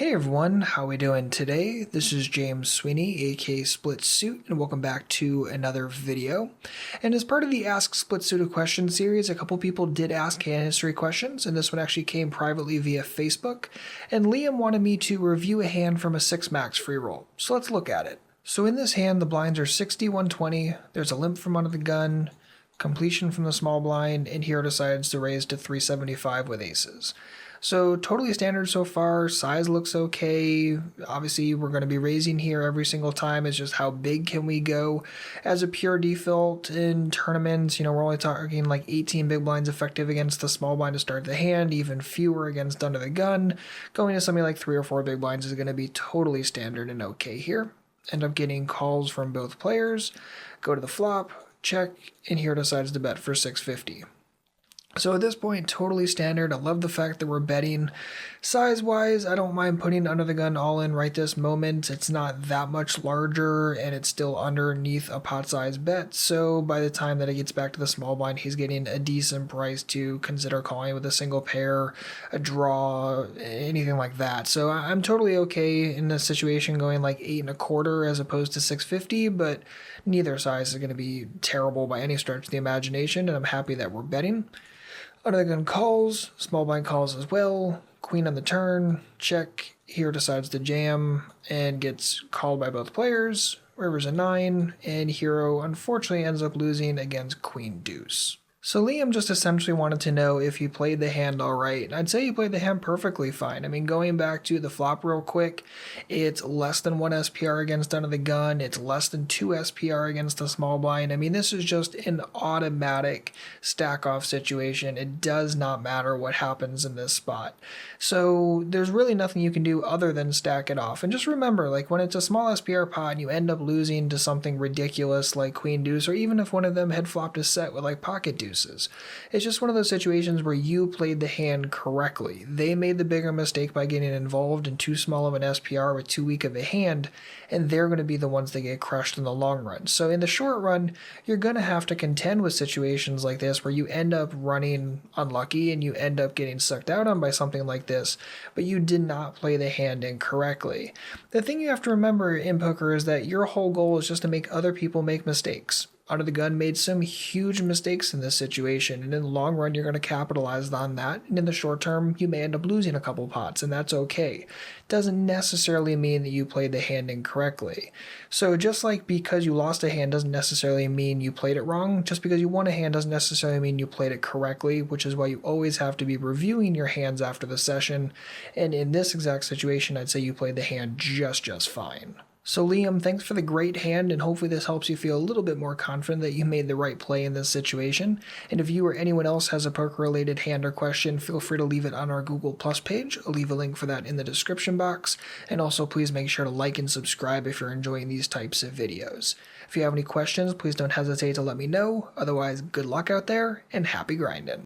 Hey everyone, how we doing today? This is James Sweeney, aka SplitSuit, and welcome back to another video. And as part of the Ask SplitSuit a Question series, a couple people did ask hand history questions, and this one actually came privately via Facebook. And Liam wanted me to review a hand from a 6 max free roll, so let's look at it. So in this hand, the blinds are 60, 120, there's a limp from under the gun, completion from the small blind, and hero decides to raise to 375 with aces. So totally standard so far, size looks okay. Obviously we're going to be raising here every single time. It's just how big can we go. As a pure default in tournaments, we're only talking like 18 big blinds effective against the small blind to start the hand, even fewer against under the gun. Going to something like 3 or 4 big blinds is going to be totally standard and okay here. End up getting calls from both players, go to the flop, check, and hero decides to bet for 650. So at this point, totally standard. I love the fact that we're betting. Size-wise, I don't mind putting under the gun all in right this moment. It's not that much larger, and it's still underneath a pot-sized bet. So by the time that it gets back to the small blind, he's getting a decent price to consider calling with a single pair, a draw, anything like that. So I'm totally okay in this situation going like 8 1/4 as opposed to 650, but neither size is going to be terrible by any stretch of the imagination, and I'm happy that we're betting. Under the gun calls, small blind calls as well, queen on the turn, check, hero decides to jam, and gets called by both players, river's a 9, and hero unfortunately ends up losing against queen deuce. So Liam just essentially wanted to know if he played the hand alright. I'd say he played the hand perfectly fine. I mean, going back to the flop real quick, it's less than 1 SPR against under the gun, it's less than 2 SPR against the small blind. I mean, this is just an automatic stack-off situation. It does not matter what happens in this spot. So there's really nothing you can do other than stack it off. And just remember, like when it's a small SPR pot and you end up losing to something ridiculous like queen deuce, or even if one of them had flopped a set with like pocket deuce, it's just one of those situations where you played the hand correctly. They made the bigger mistake by getting involved in too small of an SPR with too weak of a hand, and they're going to be the ones that get crushed in the long run. So in the short run, you're going to have to contend with situations like this where you end up running unlucky and you end up getting sucked out on by something like this, but you did not play the hand incorrectly. The thing you have to remember in poker is that your whole goal is just to make other people make mistakes. Under the gun made some huge mistakes in this situation, and in the long run you're going to capitalize on that, and in the short term you may end up losing a couple pots, and that's okay. Doesn't necessarily mean that you played the hand incorrectly. So just like because you lost a hand doesn't necessarily mean you played it wrong, just because you won a hand doesn't necessarily mean you played it correctly, which is why you always have to be reviewing your hands after the session, and in this exact situation I'd say you played the hand just fine. So Liam, thanks for the great hand, and hopefully this helps you feel a little bit more confident that you made the right play in this situation. And if you or anyone else has a poker-related hand or question, feel free to leave it on our Google Plus page. I'll leave a link for that in the description box. And also please make sure to like and subscribe if you're enjoying these types of videos. If you have any questions, please don't hesitate to let me know. Otherwise, good luck out there, and happy grinding.